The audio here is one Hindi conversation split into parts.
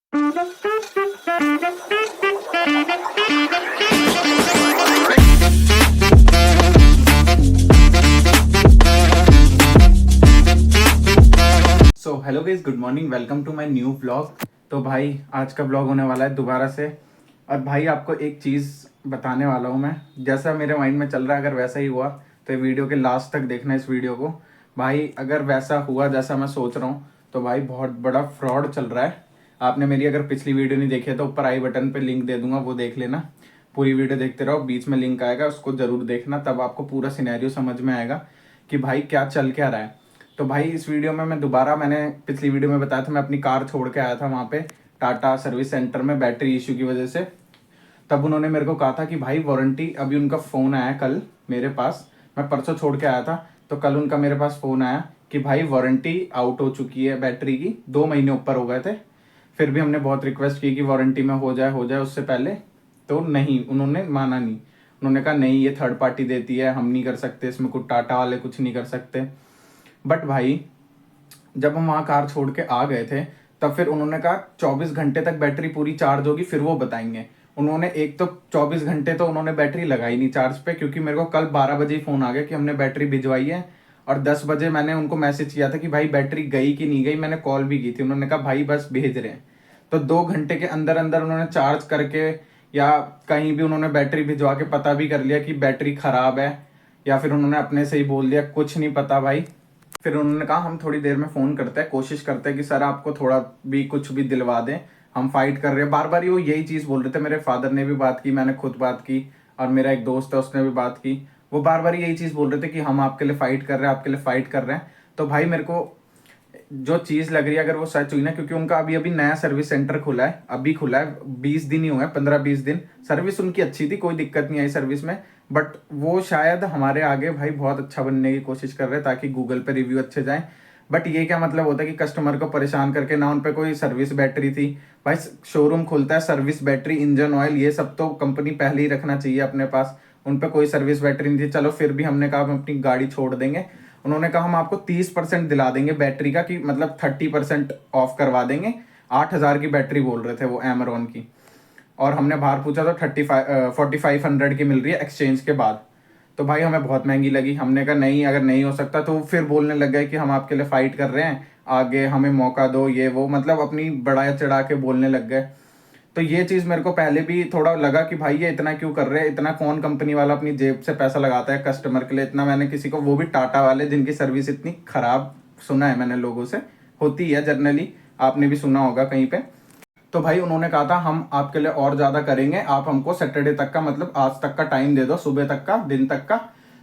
So hello guys, good morning, welcome to my new vlog. तो भाई आज का व्लॉग होने वाला है दोबारा से। और भाई आपको एक चीज़ बताने वाला हूँ मैं, जैसा मेरे माइंड में चल रहा है अगर वैसा ही हुआ तो ये वीडियो के लास्ट तक देखना इस वीडियो को। भाई अगर वैसा हुआ जैसा मैं सोच रहा हूँ तो भाई बहुत बड़ा फ्रॉड चल रहा है। आपने मेरी अगर पिछली वीडियो नहीं देखी है तो ऊपर आई बटन पर लिंक दे दूंगा, वो देख लेना। पूरी वीडियो देखते रहो, बीच में लिंक आएगा उसको ज़रूर देखना, तब आपको पूरा सिनेरियो समझ में आएगा कि भाई क्या चल क्या रहा है। तो भाई इस वीडियो में मैं दोबारा, मैंने पिछली वीडियो में बताया था मैं अपनी कार छोड़ के आया था वहाँ पे टाटा सर्विस सेंटर में बैटरी इशू की वजह से। तब उन्होंने मेरे को कहा था कि भाई वारंटी, अभी उनका फ़ोन आया कल मेरे पास, मैं परसों छोड़ के आया था तो कल उनका मेरे पास फ़ोन आया कि भाई वारंटी आउट हो चुकी है बैटरी की, 2 महीने ऊपर हो गए थे। फिर भी हमने बहुत रिक्वेस्ट की कि वारंटी में हो जाए उससे पहले, तो नहीं, उन्होंने माना नहीं। उन्होंने कहा नहीं ये थर्ड पार्टी देती है, हम नहीं कर सकते इसमें, कुछ टाटा वाले कुछ नहीं कर सकते। बट भाई जब हम वहाँ कार छोड़ के आ गए थे तब फिर उन्होंने कहा 24 घंटे तक बैटरी पूरी चार्ज होगी फिर वो बताएंगे। उन्होंने एक तो 24 घंटे तो उन्होंने बैटरी लगाई नहीं चार्ज पे, क्योंकि मेरे को कल 12 बजे ही फ़ोन आ गया कि हमने बैटरी भिजवाई है। और 10 बजे मैंने उनको मैसेज किया था कि भाई बैटरी गई कि नहीं गई, मैंने कॉल भी की थी, उन्होंने कहा भाई बस भेज रहे हैं। तो 2 घंटे के अंदर अंदर उन्होंने चार्ज करके या कहीं भी उन्होंने बैटरी भिजवा के पता भी कर लिया कि बैटरी ख़राब है, या फिर उन्होंने अपने से ही बोल दिया, कुछ नहीं पता भाई। फिर उन्होंने कहा हम थोड़ी देर में फ़ोन करते हैं, कोशिश करते हैं कि सर आपको थोड़ा भी कुछ भी दिलवा दें, हम फाइट कर रहे हैं। बार बार वो यही चीज़ बोल रहे थे, मेरे फादर ने भी बात की, मैंने खुद बात की, और मेरा एक दोस्त है उसने भी बात की। वो बार बार यही चीज़ बोल रहे थे कि हम आपके लिए फ़ाइट कर रहे हैं, आपके लिए फ़ाइट कर रहे हैं। तो भाई मेरे को जो चीज़ लग रही है अगर वो सच हुई ना, क्योंकि उनका अभी अभी नया सर्विस सेंटर खुला है, अभी खुला है, 20 दिन ही हुए हैं, 15-20 दिन। सर्विस उनकी अच्छी थी, कोई दिक्कत नहीं आई सर्विस में। बट वो शायद हमारे आगे भाई बहुत अच्छा बनने की कोशिश कर रहे हैं ताकि गूगल पे रिव्यू अच्छे जाएं। बट ये क्या मतलब होता है कि कस्टमर को परेशान करके, ना उन पे कोई सर्विस बैटरी थी। भाई शोरूम खुलता है, सर्विस बैटरी, इंजन ऑयल, ये सब तो कंपनी पहले ही रखना चाहिए अपने पास। उन पे कोई सर्विस बैटरी नहीं थी, चलो फिर भी हमने कहा हम अपनी गाड़ी छोड़ देंगे। उन्होंने कहा हम आपको 30% दिला देंगे बैटरी का, कि मतलब 30% ऑफ करवा देंगे। 8,000 की बैटरी बोल रहे थे वो एमरॉन की, और हमने बाहर पूछा तो 4500 की मिल रही है एक्सचेंज के बाद। तो भाई हमें बहुत महंगी लगी, हमने कहा नहीं, अगर नहीं हो सकता तो फिर बोलने लग गए कि हम आपके लिए फ़ाइट कर रहे हैं, आगे हमें मौका दो, ये वो, मतलब अपनी बढ़ा चढ़ा के बोलने लग गए। तो ये चीज़ मेरे को पहले भी थोड़ा लगा कि भाई ये इतना क्यों कर रहे हैं, इतना कौन कंपनी वाला अपनी जेब से पैसा लगाता है कस्टमर के लिए इतना। मैंने किसी को, वो भी टाटा वाले जिनकी सर्विस इतनी ख़राब, सुना है मैंने लोगों से, होती है जनरली, आपने भी सुना होगा कहीं पे। तो भाई उन्होंने कहा था हम आपके लिए और ज़्यादा करेंगे, आप हमको सैटरडे तक का, मतलब आज तक का टाइम दे दो, सुबह तक का, दिन तक का,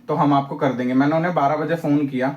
तो हम आपको कर देंगे। मैंने उन्हें 12 बजे फ़ोन किया,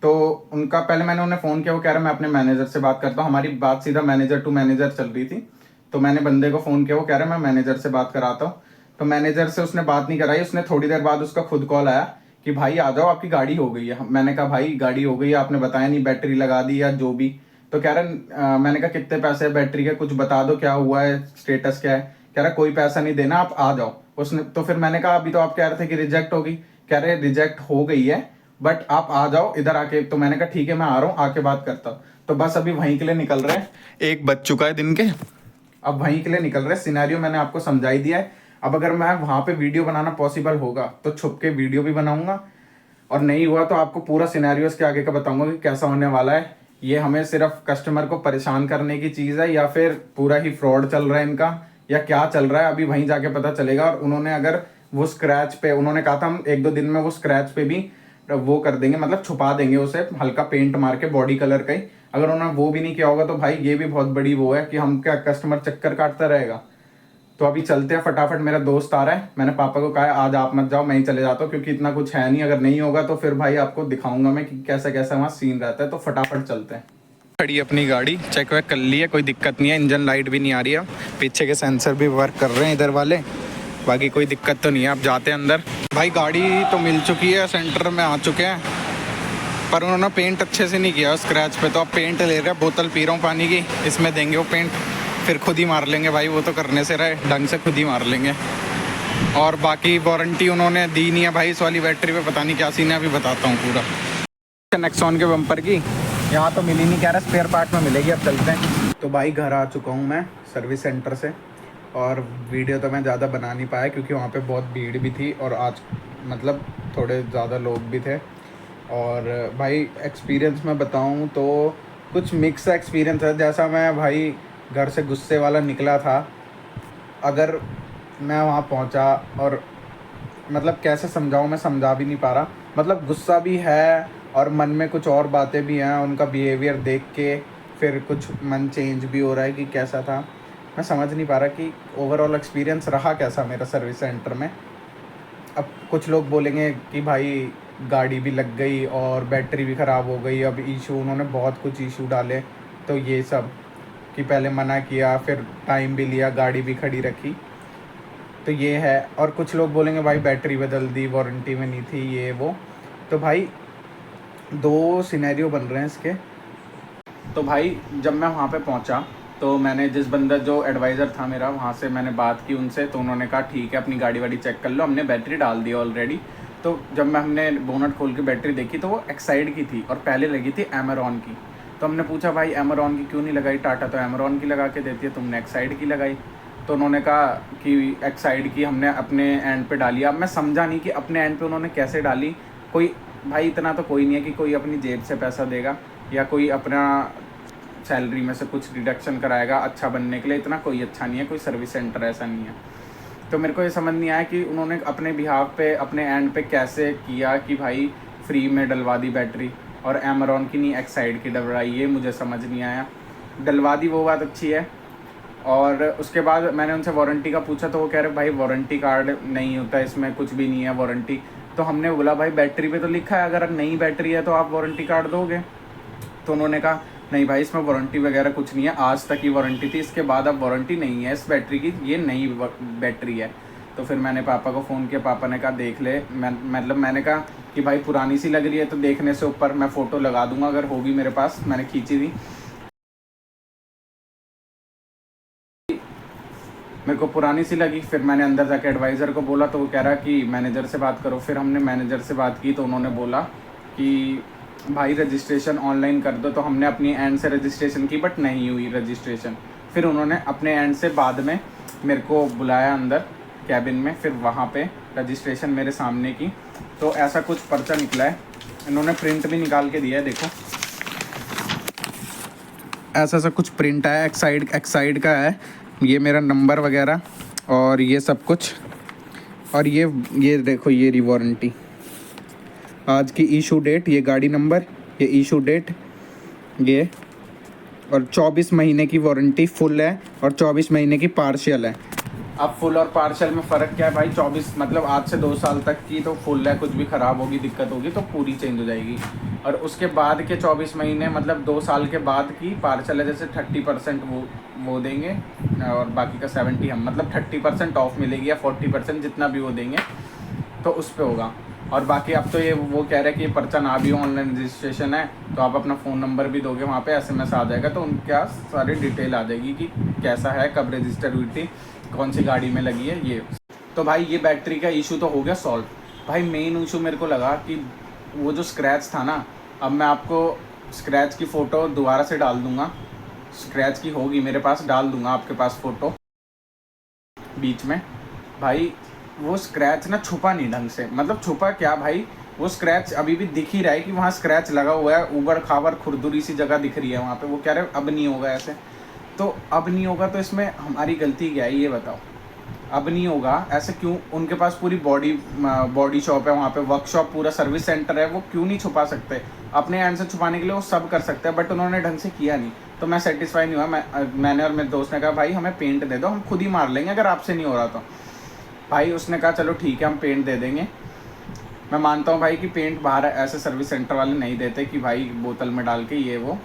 तो उनका पहले मैंने उन्हें फ़ोन किया, वो कह रहे मैं अपने मैनेजर से बात करता हूँ। हमारी बात सीधा मैनेजर टू मैनेजर चल रही थी। तो मैंने बंदे को फ़ोन किया, वो कह रहा है मैं मैनेजर से बात कराता हूँ। तो मैनेजर से उसने बात नहीं कराई, उसने थोड़ी देर बाद उसका खुद कॉल आया कि भाई आ जाओ आपकी गाड़ी हो गई है। मैंने कहा भाई गाड़ी हो गई है, आपने बताया नहीं, बैटरी लगा दी या जो भी। तो कह रहा, मैंने कहा कितने पैसे है बैटरी के, कुछ बता दो क्या हुआ है, स्टेटस क्या है। कह रहा कोई पैसा नहीं देना, आप आ जाओ। उसने तो फिर मैंने कहा अभी तो आप कह रहे थे कि रिजेक्ट होगी, कह रहे रिजेक्ट हो गई है बट आप आ जाओ इधर आके। तो मैंने कहा ठीक है मैं आ रहा हूँ, आके बात करता हूँ। तो बस अभी वहीं के लिए निकल रहे हैं, 1 बज चुका है दिन के, अब वहीं के लिए निकल रहे हैं। सिनेरियो मैंने आपको समझा ही दिया है। अब अगर मैं वहाँ पे वीडियो बनाना पॉसिबल होगा तो छुप के वीडियो भी बनाऊंगा, और नहीं हुआ तो आपको पूरा सिनेरियो इसके आगे का बताऊंगा कि कैसा होने वाला है। ये हमें सिर्फ कस्टमर को परेशान करने की चीज़ है या फिर पूरा ही फ्रॉड चल रहा है इनका, या क्या चल रहा है, अभी वहीं जाके पता चलेगा। और उन्होंने अगर वो स्क्रैच पे, उन्होंने कहा था हम 1-2 दिन में वो स्क्रैच पे भी वो कर देंगे, मतलब छुपा देंगे उसे, हल्का पेंट मार के बॉडी कलर का ही। अगर उन्होंने वो भी नहीं किया होगा तो भाई ये भी बहुत बड़ी वो है कि हम क्या, कस्टमर चक्कर काटता रहेगा। तो अभी चलते हैं फटाफट, मेरा दोस्त आ रहा है, मैंने पापा को कहा है आज आप मत जाओ, मैं ही चले जाता हूँ, क्योंकि इतना कुछ है नहीं। अगर नहीं होगा तो फिर भाई आपको दिखाऊंगा मैं कि कैसा कैसा वहाँ सीन रहता है। तो फटाफट चलते हैं। खड़ी अपनी गाड़ी चेक वेक कर ली है, कोई दिक्कत नहीं है, इंजन लाइट भी नहीं आ रही है, पीछे के सेंसर भी वर्क कर रहे हैं इधर वाले, बाकी कोई दिक्कत तो नहीं है। अब जाते हैं अंदर। भाई गाड़ी तो मिल चुकी है, सेंटर में आ चुके हैं, पर उन्होंने पेंट अच्छे से नहीं किया स्क्रैच पे। तो अब पेंट ले रहे हैं, बोतल पी रहा हूँ पानी की, इसमें देंगे वो पेंट, फिर खुद ही मार लेंगे भाई, वो तो करने से रहे, ढंग से खुद ही मार लेंगे। और बाकी वारंटी उन्होंने दी नहीं है भाई इस वाली बैटरी पे, पता नहीं क्या सीन है, अभी बताता हूँ पूरा। नेक्सॉन के बम्पर की यहाँ तो मिली नहीं, कह रहा स्पेयर पार्ट में मिलेगी, अब चलते हैं। तो भाई घर आ चुका हूँ मैं सर्विस सेंटर से, और वीडियो तो मैं ज़्यादा बना नहीं पाया क्योंकि वहाँ पे बहुत भीड़ भी थी और आज मतलब थोड़े ज़्यादा लोग भी थे। और भाई एक्सपीरियंस मैं बताऊँ तो कुछ मिक्स एक्सपीरियंस है। जैसा मैं भाई घर से गुस्से वाला निकला था, अगर मैं वहाँ पहुँचा और मतलब कैसे समझाऊँ, मैं समझा भी नहीं पा रहा। मतलब गुस्सा भी है और मन में कुछ और बातें भी हैं, उनका बिहेवियर देख के फिर कुछ मन चेंज भी हो रहा है कि कैसा था। मैं समझ नहीं पा रहा कि ओवरऑल एक्सपीरियंस रहा कैसा मेरा सर्विस सेंटर में। अब कुछ लोग बोलेंगे कि भाई गाड़ी भी लग गई और बैटरी भी ख़राब हो गई, अब इशू, उन्होंने बहुत कुछ इशू डाले। तो ये सब कि पहले मना किया, फिर टाइम भी लिया, गाड़ी भी खड़ी रखी, तो ये है। और कुछ लोग बोलेंगे भाई बैटरी बदल दी, वारंटी में नहीं थी, ये वो। तो भाई दो सिनेरियो बन रहे हैं इसके। तो भाई जब मैं वहाँ पे पहुँचा तो मैंने जिस बंदा जो एडवाइज़र था मेरा, वहाँ से मैंने बात की उनसे, तो उन्होंने कहा ठीक है अपनी गाड़ी वाड़ी चेक कर लो, हमने बैटरी डाल दी ऑलरेडी। तो जब हमने बोनट खोल के बैटरी देखी तो वो एक्साइड की थी और पहले लगी थी एमरॉन की। तो हमने पूछा भाई एमरॉन की क्यों नहीं लगाई, टाटा तो एमरॉन की लगा के देती है, तुमने एक्साइड की लगाई। तो उन्होंने कहा कि एक्साइड की हमने अपने एंड पे डाली। अब मैं समझा नहीं कि अपने एंड पे उन्होंने कैसे डाली। कोई भाई इतना तो कोई नहीं है कि कोई अपनी जेब से पैसा देगा या कोई अपना सैलरी में से कुछ डिडक्शन कराएगा अच्छा बनने के लिए, इतना कोई अच्छा नहीं है, कोई सर्विस सेंटर ऐसा नहीं है। तो मेरे को ये समझ नहीं आया कि उन्होंने अपने बिहाफ पे अपने एंड पे कैसे किया कि भाई फ्री में डलवा दी बैटरी और एमरॉन की नहीं एक्साइड की डलवाई, ये मुझे समझ नहीं आया। डलवा दी वो बात अच्छी है। और उसके बाद मैंने उनसे वारंटी का पूछा तो वो कह रहे भाई वारंटी कार्ड नहीं होता इसमें, कुछ भी नहीं है वारंटी। तो हमने बोला भाई बैटरी पे तो लिखा है अगर नई बैटरी है तो आप वारंटी कार्ड दोगे। तो उन्होंने कहा नहीं भाई इसमें वारंटी वगैरह कुछ नहीं है, आज तक की वारंटी थी, इसके बाद अब वारंटी नहीं है इस बैटरी की, ये नई बैटरी है। तो फिर मैंने पापा को फ़ोन किया, पापा ने कहा देख ले। मैंने कहा कि भाई पुरानी सी लग रही है तो देखने से ऊपर मैं फ़ोटो लगा दूंगा अगर होगी मेरे पास, मैंने खींची थी। मेरे को पुरानी सी लगी, फिर मैंने अंदर जाके एडवाइज़र को बोला तो वो कह रहा कि मैनेजर से बात करो। फिर हमने मैनेजर से बात की तो उन्होंने बोला कि भाई रजिस्ट्रेशन ऑनलाइन कर दो। तो हमने अपनी एंड से रजिस्ट्रेशन की बट नहीं हुई रजिस्ट्रेशन। फिर उन्होंने अपने एंड से बाद में मेरे को बुलाया अंदर कैबिन में, फिर वहाँ पे रजिस्ट्रेशन मेरे सामने की। तो ऐसा कुछ पर्चा निकला है, इन्होंने प्रिंट भी निकाल के दिया है, देखो ऐसा कुछ प्रिंट है, एक्साइड का है, ये मेरा नंबर वगैरह और ये सब कुछ। और ये देखो ये रही वारंटी, आज की इशू डेट, ये गाड़ी नंबर, ये इशू डेट, ये। और 24 महीने की वारंटी फुल है और 24 महीने की पार्शियल है। अब फुल और पार्शियल में फ़र्क क्या है भाई, 24 मतलब आज से 2 साल तक की तो फुल है, कुछ भी ख़राब होगी दिक्कत होगी तो पूरी चेंज हो जाएगी। और उसके बाद के 24 महीने मतलब 2 साल के बाद की पार्शियल है, जैसे 30% वो देंगे और बाकी का 70 हम, मतलब 30% ऑफ मिलेगी या 40% जितना भी वो देंगे तो उस पर होगा। और बाकी अब तो ये वो कह रहे हैं कि ये पर्चा ना भी हो, ऑनलाइन रजिस्ट्रेशन है तो आप अपना फ़ोन नंबर भी दोगे, वहाँ पे एसएमएस आ जाएगा तो उनके पास सारी डिटेल आ जाएगी कि कैसा है, कब रजिस्टर हुई थी, कौन सी गाड़ी में लगी है ये। तो भाई ये बैटरी का इशू तो हो गया सॉल्व। भाई मेन इशू मेरे को लगा कि वो जो स्क्रैच था ना, अब मैं आपको स्क्रैच की फ़ोटो दोबारा से डाल दूँगा, स्क्रैच की होगी मेरे पास, डाल दूँगा आपके पास फ़ोटो बीच में। भाई वो स्क्रैच ना छुपा नहीं ढंग से, मतलब छुपा क्या भाई, वो स्क्रैच अभी भी दिख ही रहा है कि वहाँ स्क्रैच लगा हुआ है, ऊबड़ खाबड़ खुरदुरी सी जगह दिख रही है वहाँ पे। वो कह रहे अब नहीं होगा ऐसे, तो अब नहीं होगा तो इसमें हमारी गलती क्या है ये बताओ। अब नहीं होगा ऐसे क्यों, उनके पास पूरी बॉडी शॉप है वहाँ पे, वर्कशॉप पूरा सर्विस सेंटर है, वो क्यों नहीं छुपा सकते। अपने एंड से छुपाने के लिए वो सब कर सकते हैं बट उन्होंने ढंग से किया नहीं। तो मैं सेटिस्फाई नहीं हुआ। मैंने और मेरे दोस्त ने कहा भाई हमें पेंट दे दो, हम खुद ही मार लेंगे अगर आपसे नहीं हो रहा तो। भाई उसने कहा चलो ठीक है हम पेंट दे देंगे। मैं मानता हूँ भाई कि पेंट बाहर ऐसे सर्विस सेंटर वाले नहीं देते कि भाई बोतल में डाल के ये वो,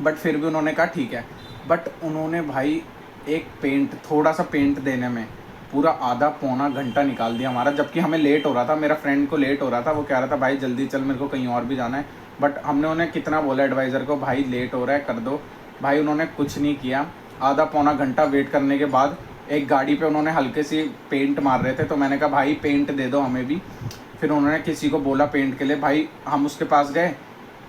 बट फिर भी उन्होंने कहा ठीक है। बट उन्होंने भाई एक पेंट, थोड़ा सा पेंट देने में पूरा आधा पौना घंटा निकाल दिया हमारा, जबकि हमें लेट हो रहा था, मेरा फ्रेंड को लेट हो रहा था, वो कह रहा था भाई जल्दी चल मेरे को कहीं और भी जाना है। बट हमने उन्हें कितना बोला एडवाइज़र को, भाई लेट हो रहा है कर दो। भाई उन्होंने कुछ नहीं किया। आधा पौना घंटा वेट करने के बाद एक गाड़ी पे उन्होंने हल्के सी पेंट मार रहे थे, तो मैंने कहा भाई पेंट दे दो हमें भी। फिर उन्होंने किसी को बोला पेंट के लिए, भाई हम उसके पास गए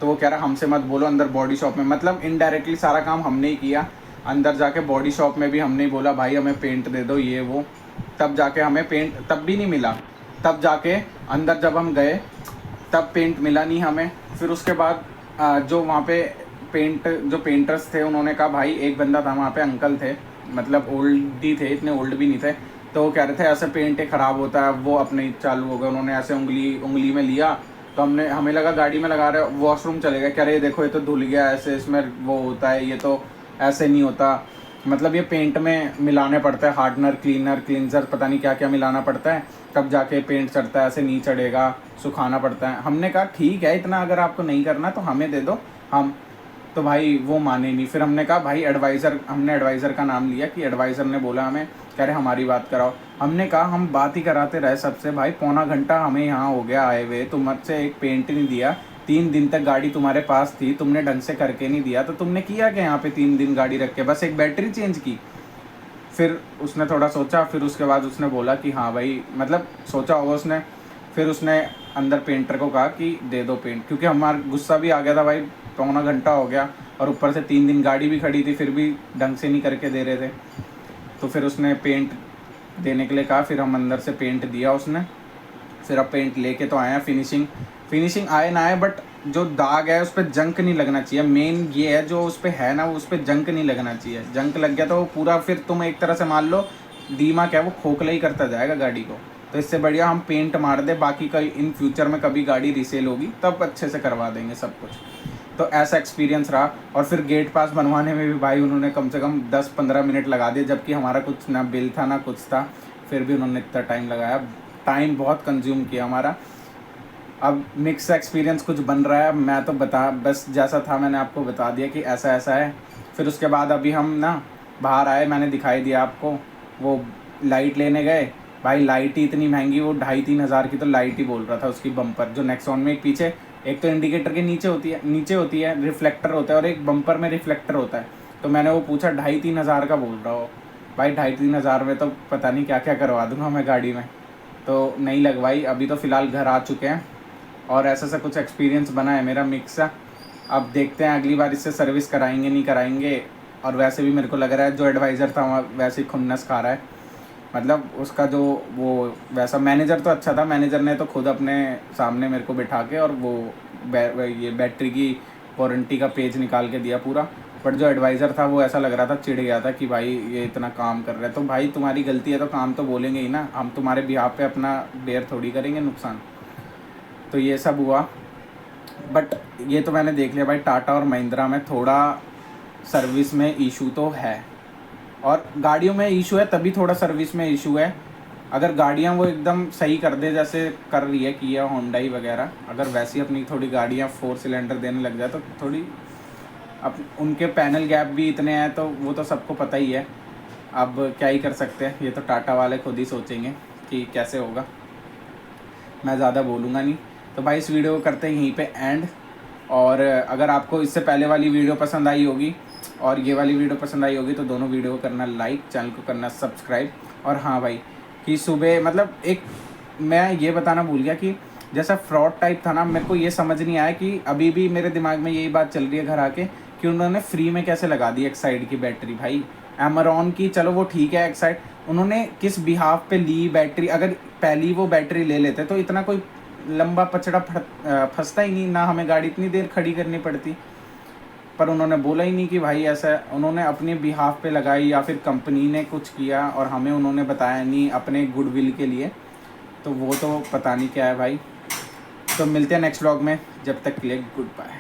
तो वो कह रहा हमसे मत बोलो, अंदर बॉडी शॉप में, मतलब इनडायरेक्टली सारा काम हमने ही किया। अंदर जाके बॉडी शॉप में भी हमने ही बोला भाई हमें पेंट दे दो ये वो, तब जाके हमें पेंट तब भी नहीं मिला। तब जाके अंदर जब हम गए तब पेंट मिला नहीं हमें। फिर उसके बाद जो वहाँ पे जो पेंटर्स थे उन्होंने कहा भाई, एक बंदा था वहाँ पे, अंकल थे, मतलब ओल्ड ही थे, इतने ओल्ड भी नहीं थे, तो वो कह रहे थे ऐसे पेंट ख़राब होता है, वो अपने ही चालू हो गए, उन्होंने ऐसे उंगली में लिया, तो हमें लगा गाड़ी में लगा रहे, वॉशरूम चले गए, कह रहे देखो ये तो धुल गया, ऐसे इसमें वो होता है, ये तो ऐसे नहीं होता, मतलब ये पेंट में मिलाने पड़ता है हार्डनर, क्लींजर, पता नहीं क्या क्या मिलाना पड़ता है, तब जाके पेंट चढ़ता है, ऐसे नहीं चढ़ेगा, सुखाना पड़ता है। हमने कहा ठीक है, इतना अगर आपको नहीं करना तो हमें दे दो हम, तो भाई वो माने नहीं। फिर हमने कहा भाई हमने एडवाइज़र का नाम लिया कि एडवाइज़र ने बोला हमें, कह रहे हमारी बात कराओ। हमने कहा हम बात ही कराते रहे सबसे, भाई पौना घंटा हमें यहाँ हो गया आए हुए, तुमसे एक पेंट नहीं दिया, 3 दिन तक गाड़ी तुम्हारे पास थी, तुमने ढंग से करके नहीं दिया, तो तुमने किया क्या यहाँ पे 3 दिन गाड़ी रख के, बस एक बैटरी चेंज की। फिर उसने थोड़ा सोचा, फिर उसके बाद उसने बोला कि हाँ भाई, मतलब सोचा होगा उसने, फिर उसने अंदर पेंटर को कहा कि दे दो पेंट, क्योंकि हमारा गुस्सा भी आ गया था भाई, पौना घंटा हो गया और ऊपर से 3 दिन गाड़ी भी खड़ी थी, फिर भी ढंग से नहीं करके दे रहे थे। तो फिर उसने पेंट देने के लिए कहा, फिर हम अंदर से पेंट दिया उसने। फिर अब पेंट लेके तो आए हैं, फिनिशिंग आए ना आए, बट जो दाग है उस पर जंक नहीं लगना चाहिए। मेन ये है, जो उस पर है ना, उस पर जंक नहीं लगना चाहिए। जंक लग गया तो वो पूरा, फिर तुम एक तरह से मान लो दिमाग है वो खोखला ही करता जाएगा गाड़ी को। तो इससे बढ़िया हम पेंट मार दे, बाकी का इन फ्यूचर में कभी गाड़ी रीसेल होगी तब अच्छे से करवा देंगे सब कुछ। तो ऐसा एक्सपीरियंस रहा। और फिर गेट पास बनवाने में भी भाई उन्होंने कम से कम 10-15 मिनट लगा दिए, जबकि हमारा कुछ ना बिल था ना कुछ था, फिर भी उन्होंने इतना टाइम लगाया, टाइम बहुत कंज्यूम किया हमारा। अब मिक्स एक्सपीरियंस कुछ बन रहा है, मैं तो बस जैसा था मैंने आपको बता दिया कि ऐसा ऐसा है। फिर उसके बाद अभी हम ना बाहर आए, मैंने दिखाई दिया आपको, वो लाइट लेने गए, भाई लाइट ही इतनी महंगी, वो 2,500-3 हज़ार की तो लाइट ही बोल रहा था उसकी, बम्पर जो नेक्सॉन में एक पीछे, एक तो इंडिकेटर के नीचे होती है रिफ्लेक्टर होता है, और एक बम्पर में रिफ्लेक्टर होता है। तो मैंने वो पूछा, 2,500-3 हज़ार का बोल रहा हो भाई, 2,500-3 हज़ार में तो पता नहीं क्या क्या करवा दूँगा मैं गाड़ी में, तो नहीं लगवाई। अभी तो फ़िलहाल घर आ चुके हैं और ऐसा कुछ एक्सपीरियंस बना है मेरा मिक्स सा। अब देखते हैं अगली बार इससे सर्विस कराएंगे नहीं कराएंगे। और वैसे भी मेरे को लग रहा है जो एडवाइज़र था वहाँ वैसे ही खुन्नस खा रहा है, मतलब उसका जो वो वैसा, मैनेजर तो अच्छा था, मैनेजर ने तो खुद अपने सामने मेरे को बिठा के और वो ये बैटरी की वारंटी का पेज निकाल के दिया पूरा। बट जो एडवाइज़र था वो ऐसा लग रहा था, चिढ़ गया था कि भाई ये इतना काम कर रहा है, तो भाई तुम्हारी गलती है तो काम तो बोलेंगे ही ना, हम तुम्हारे बिहाफ पे अपना बेयर थोड़ी करेंगे नुकसान। तो ये सब हुआ। बट ये तो मैंने देख लिया भाई, टाटा और महिंद्रा में थोड़ा सर्विस में इशू तो है, और गाड़ियों में इशू है तभी थोड़ा सर्विस में इशू है। अगर गाड़ियाँ वो एकदम सही कर दे, जैसे कर रही है किया, होंडाई वगैरह, अगर वैसी अपनी थोड़ी गाड़ियाँ 4 सिलेंडर देने लग जाए तो थोड़ी, अब उनके पैनल गैप भी इतने हैं तो वो तो सबको पता ही है। अब क्या ही कर सकते हैं, ये तो टाटा वाले खुद ही सोचेंगे कि कैसे होगा, मैं ज़्यादा बोलूँगा नहीं। तो भाई इस वीडियो को करते हैं यहीं पे एंड। और अगर आपको इससे पहले वाली वीडियो पसंद आई होगी और ये वाली वीडियो पसंद आई होगी तो दोनों वीडियो को करना लाइक, चैनल को करना सब्सक्राइब। और हाँ भाई, कि सुबह मतलब एक मैं ये बताना भूल गया कि जैसा फ्रॉड टाइप था ना, मेरे को ये समझ नहीं आया कि अभी भी मेरे दिमाग में यही बात चल रही है घर आके, कि उन्होंने फ्री में कैसे लगा दी एक्साइड की बैटरी। भाई एमरॉन की चलो वो ठीक है, एक्साइड उन्होंने किस बिहाफ पे ली बैटरी, अगर पहली वो बैटरी ले लेते तो इतना कोई लंबा पचड़ा फंसता ही नहीं ना, हमें गाड़ी इतनी देर खड़ी करनी पड़ती। पर उन्होंने बोला ही नहीं कि भाई ऐसा, उन्होंने अपने बिहाफ पे लगाई या फिर कंपनी ने कुछ किया और हमें उन्होंने बताया नहीं अपने गुडविल के लिए, तो वो तो पता नहीं क्या है भाई। तो मिलते हैं नेक्स्ट व्लॉग में, जब तक के लिए गुड बाय।